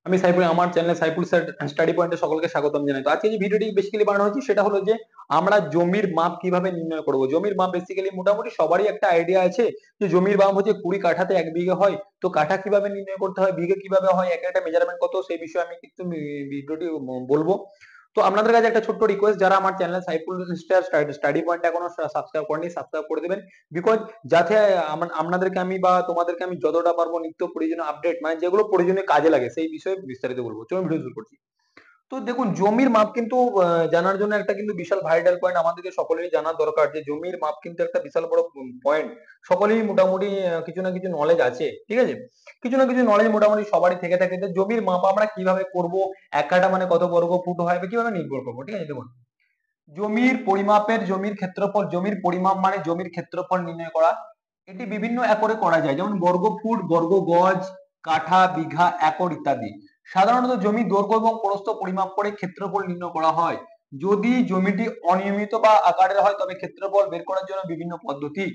আমি সাইফুল, আমার চ্যানেলে সাইফুল স্টাডি পয়েন্টে সকলকে স্বাগতম জানাই। তো আজকে যে ভিডিওটি বেসিক্যালি বানানো হচ্ছে সেটা হলো যে আমরা জমির মাপ কিভাবে নির্ণয় করব। জমির মাপ বেসিক্যালি মোটামুটি সবারই একটা আইডিয়া আছে যে জমির মাপ হচ্ছে 20 কাঠাতে 1 বিঘে হয়। তো কাঠা কিভাবে নির্ণয় করতে হয়, বিঘে কিভাবে হয়, এক একটা মেজারমেন্ট কত, সেই বিষয়ে আমি কিন্তু ভিডিওটি বলবো। তো আপনাদের কাছে একটা ছোট্ট রিকোয়েস্ট, যারা আমার চ্যানেল সাইফুল স্টাডি পয়েন্ট এখনো সাবস্ক্রাইব করেনি, সাবস্ক্রাইব করে দেবেন। বিকজ যাতে আপনাদেরকে আমি বা তোমাদেরকে আমি যতটা পারবো নিত্য প্রয়োজনীয় আপডেট, মানে যেগুলো প্রয়োজনীয় কাজে লাগে, সেই বিষয়ে বিস্তারিত বলবো। চলুন ভিডিও শুরু করছি। তো দেখুন, জমির মাপ কিন্তু জানার জন্য একটা কিন্তু বিশাল ভাইটাল পয়েন্ট আমাদেরকে সকলেরই জানা দরকার, যে জমির মাপ কিন্তু একটা বিশাল বড় পয়েন্ট। সকলেই মোটামুটি কিছু না কিছু নলেজ আছে, ঠিক আছে। কিছু না কিছু নলেজ মোটামুটি সবারই থেকে থাকে। তো জমির মাপ আমরা কিভাবে করব, এক কাঠা মানে কত বর্গ ফুট হয়, বা কিভাবে নির্ভর করবো, ঠিক আছে। দেখুন, জমির পরিমাপের, জমির ক্ষেত্রফল, জমির পরিমাপ মানে জমির ক্ষেত্রফল নির্ণয় করা। এটি বিভিন্ন একরে করা যায়, যেমন বর্গ ফুট, বর্গ গজ, কাঠা, বিঘা, একর ইত্যাদি। সাধারণত জমি দৈর্ঘ্য এবং প্রস্থ পরিমাপ করে ক্ষেত্রফল নির্ণয় করা হয়। যদি জমিটি অনিয়মিত বা আকারের হয় তবে ক্ষেত্রফল বের করার জন্য বিভিন্ন পদ্ধতি।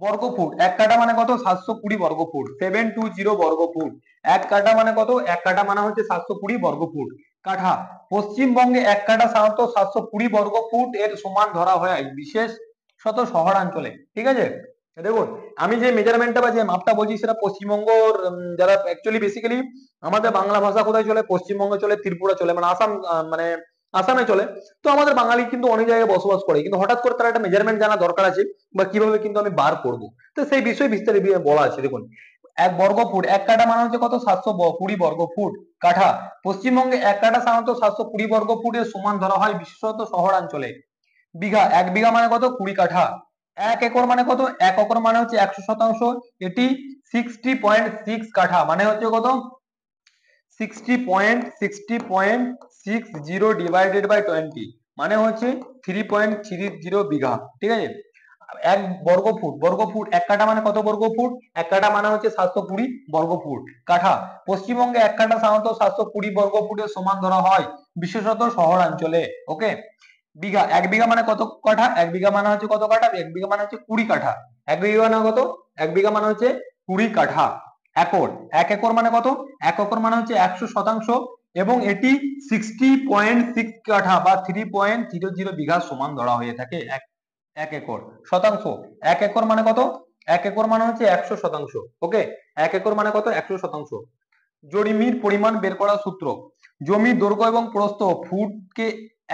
বর্গফুট, এক কাঠা মানে কত, 720 বর্গফুট, 720 বর্গফুট। এক কাঠা মানে কত, এক কাঠা মানে হচ্ছে 720 বর্গফুট। কাঠা, পশ্চিমবঙ্গে এক কাঠা সাধারণত 720 বর্গফুট এর সমান ধরা হয় বিশেষত শহরাঞ্চলে, ঠিক আছে। দেখুন, আমি যে মেজারমেন্টটা বা যে মাপটা বলছি সেটা পশ্চিমবঙ্গর, যারা অ্যাকচুয়ালি বেসিক্যালি আমাদের বাংলা ভাষা কোথায় চলে, পশ্চিমবঙ্গে চলে, ত্রিপুরা চলে, মানে আসাম, মানে আসামে চলে। তো আমাদের বাঙালি কিন্তু অনেক জায়গায় বসবাস করে, কিন্তু হঠাৎ করে তার একটা মেজারমেন্ট জানা দরকার আছে, বা কিভাবে কিন্তু আমি বার করব। তো সেই বিষয়ে বিস্তারিত বলা আছে। দেখুন, এক বর্গ ফুট, এক কাঠা মানে হচ্ছে কত, 720 বর্গ ফুট। কাঠা, পশ্চিমবঙ্গে এক কাঠা সাধারণত 720 বর্গ ফুটের সমান ধরা হয় বিশেষত শহরাঞ্চলে। বিঘা, এক বিঘা মানে কত, 20 কাঠা। এক একর মানে কত, এক একর মানে হচ্ছে 100%। এটি 60.6 কাঠা, মানে হচ্ছে কত, 60.60 ডিভাইডেড বাই 20, মানে হচ্ছে 3.30 বিঘা, ঠিক আছে। এক বর্গ ফুট, বর্গ ফুট, এক কাঠা মানে কত বর্গ ফুট, এক কাঠা মানে হচ্ছে 720 বর্গ ফুট। কাঠা, পশ্চিমবঙ্গে এক কাঠা সাধারণত 720 বর্গ ফুটের সমান ধরা হয় বিশেষত শহরাঞ্চলে। ওকে। বিঘা, এক বিঘা মানে কত কাঠা, এক বিঘা মানে হচ্ছে কত কাঠা, এক বিঘা মানে হচ্ছে 20 কাঠা। এক বিঘা মানে কত, এক বিঘা মানে হচ্ছে 20 কাঠা। একর, এক একর মানে কত, এক একর মানে হচ্ছে 100%, এবং এটি 60.6 কাঠা বা 3.00 বিঘা সমান ধরা হয়ে থাকে এক এক একর। শতাংশ, এক একর মানে কত, এক একর মানে হচ্ছে 100%। ওকে, এক একর মানে কত, 100%। জমির পরিমাণ বের করার সূত্র, জমির দৈর্ঘ্য এবং প্রস্থ ফুটকে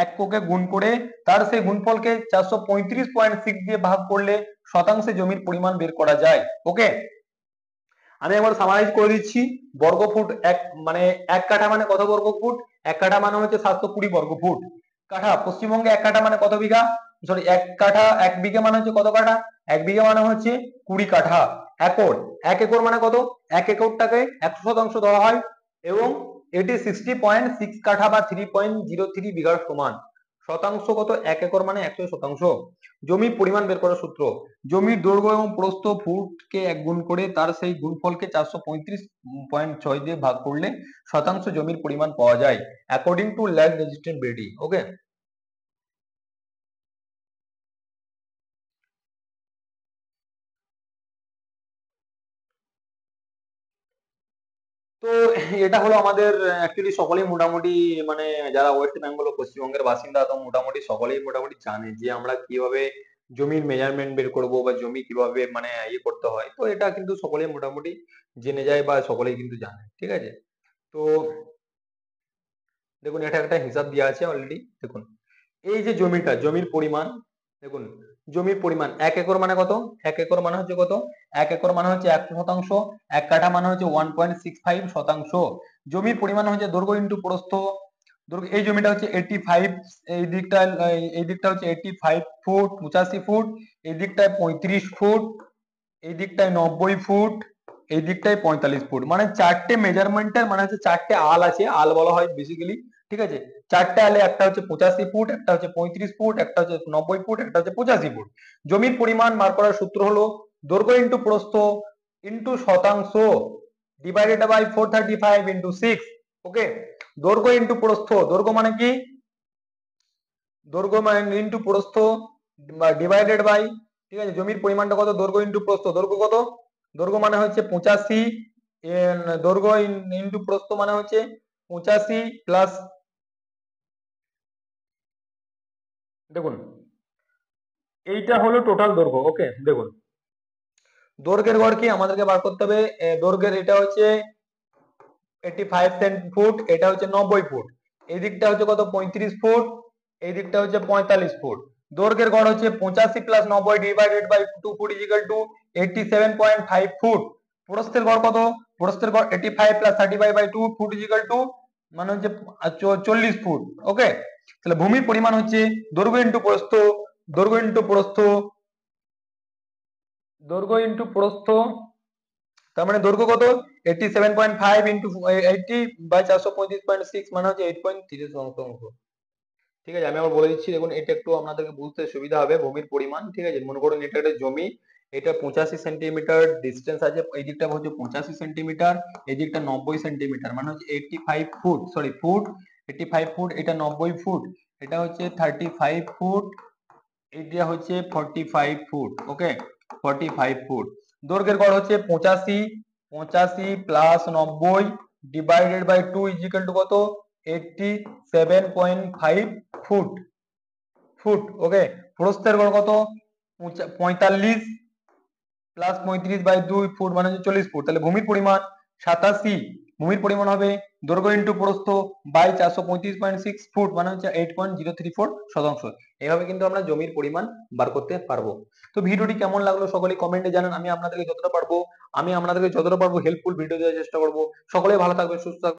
এককে গুণ করে তার সেই গুণফলকে 435.6 দিয়ে ভাগ করলে শতাংশে জমির পরিমাণ বের করা যায়। ওকে, আমি একবার সামারাইজ করে দিচ্ছি। বর্গ ফুট, এক মানে এক কাঠা মানে কত বর্গ ফুট, এক কাঠা মানে হচ্ছে 720 বর্গ ফুট। কাঠা, পশ্চিমবঙ্গে এক কাঠা মানে কত বিঘা, সরি এক কাঠা, এক বিঘা মানে হচ্ছে কত কাঠা, এক বিঘা মানে হচ্ছে 20 কাঠা। একর, এক একর মানে কত, এক একরটাকে 100% ধরা হয়, এবং এটি 60.6 কাঠা বা 3.03 বিঘার সমান। শতাংশ কত, এক একর মানে 100%। জমির পরিমাণ বের করার সূত্র, জমির দৈর্ঘ্য এবং প্রস্থ ফুটকে এক গুণ করে তার সেই গুণফলকে 435.6 দিয়ে ভাগ করলে শতাংশ জমির পরিমাণ পাওয়া যায় according to land registration BD. Okay, তো এটা হলো আমাদের অ্যাকচুয়ালি সকলেই মোটামুটি, মানে যারা ওয়েস্ট বেঙ্গল ও পশ্চিমবঙ্গের বাসিন্দা, তো মোটামুটি সকলেই মোটামুটি জানে যে আমরা কিভাবে জমির মেজারমেন্ট বের করব, বা জমি কিভাবে মানে ইয়ে করতে হয়। তো এটা কিন্তু সকলেই মোটামুটি জেনে যায়, বা সকলেই কিন্তু জানে, ঠিক আছে। তো দেখুন, এটা একটা হিসাব দেওয়া আছে অলরেডি। দেখুন, এই যে জমিটা, জমির পরিমাণ, দেখুন জমির পরিমাণ এক একর মানে কত, এক একর মানে হচ্ছে কত, এক একর মানে হচ্ছে 100%, এক কাঠা মানে হচ্ছে 1.65 শতাংশ। জমির পরিমাণ হচ্ছে দৈর্ঘ্য ইন্টু প্রস্থ। দৈর্ঘ্য, এই জমিটা হচ্ছে 85, এই দিকটা, এই দিকটা হচ্ছে 85 ফুট, 85 ফুট, এই দিকটায় 35 ফুট, এই দিকটায় 90 ফুট, এই দিকটায় 45 ফুট, মানে চারটে মেজারমেন্টের, মানে হচ্ছে চারটে আল আছে, আল বলা হয় বেসিক্যালি, ঠিক আছে। চারটে আলে একটা হচ্ছে 85 ফুট, একটা হচ্ছে 35 ফুট, একটা হচ্ছে 90 ফুট, একটা হচ্ছে 85 ফুট। জমির পরিমাণ বার করার সূত্র হলো দৈর্ঘ্য ইন্টু প্রস্থ ইন্টু শতাংশ ডিভাইডেড বাই 435 ইন্টু 6। ওকে, দৈর্ঘ্য ইন্টু প্রস্থ, দৈর্ঘ্য মানে কি, দৈর্ঘ্য মানে ইন্টু প্রস্থ ডিভাইডেড বাই, ঠিক আছে, জমির পরিমাণটা কত, দৈর্ঘ্য ইন্টু প্রস্থ, দৈর্ঘ্য কত, দৈর্ঘ্য মানে হচ্ছে 85, দৈর্ঘ্য ইন্টু প্রস্থ মানে হচ্ছে 85 প্লাস, দেখুন এইটা হলো টোটাল দৈর্ঘ্য। ওকে, দেখুন দৈর্ঘ্যের গড় কি আমাদেরকে বার করতে হবে। দৈর্ঘ্যের এটা হচ্ছে 85 ফুট, এটা হচ্ছে 90 ফুট, এই দিকটা হচ্ছে কত 35 ফুট, এই দিকটা হচ্ছে 45 ফুট। দৈর্ঘ্যের গড় হচ্ছে 85 plus 90 divided by 2 foot is equal to 87.5 foot. প্রস্থের গড় কত, প্রস্থের গড় 85 plus 35 by 2 foot is equal to মানে হচ্ছে 40 ফুট। ওকে, তাহলে ভূমির পরিমাণ হচ্ছে দৈর্ঘ্য ইন্টু প্রস্থ, দৈর্ঘ্য ইন্টু প্রস্থ, দৈর্ঘ্য ইন্টু প্রস্থ, তার মানে দৈর্ঘ্য কত 87.5 ইন্টু 80 বাই 435.6 মানে হচ্ছে 8.3 শতাংশ। ঠিক আছে, আমি আবার বলে দিচ্ছি, দেখুন এটা একটু আপনাদেরকে বুঝতে সুবিধা হবে ভূমির পরিমাণ। ঠিক আছে, মনে করুন এটা একটা জমি, এটা 85 সেন্টিমিটার ডিস্টেন্স আছে, এই দিকটা হচ্ছে 85 সেন্টিমিটার, এই দিকটা 90 সেন্টিমিটার মানে হচ্ছে 85 ফুট, সরি ফুট, 85 ফুট, এটা 90 ফুট, এটা হচ্ছে 35 ফুট, এটা হচ্ছে 45 ফুট। ওকে, 45 ফুট। দৈর্ঘ্যের গড় হচ্ছে 85, 85 plus 90 divided by 2 is equal to কত 87.5 ফুট, ফুট। ওকে, প্রস্থের গড় কত 45 প্লাস 35 বাই 2 ফুট মানে হচ্ছে 40 ফুট। তাহলে ভূমির পরিমাণ 87, ভূমির পরিমাণ হবে দৈর্ঘ্য ইন্টু প্রস্থ বাই 435.6 ফুট মানে হচ্ছে 8.034 শতাংশ। এইভাবে কিন্তু আমরা জমির পরিমাণ বার করতে পারবো। তো ভিডিওটি কেমন লাগলো সকলেই কমেন্টে জানান, আমি আপনাদেরকে যতটা পারবো হেল্পফুল ভিডিও দেওয়ার চেষ্টা করবো। সকলেই ভালো থাকবে, সুস্থ থাকবে।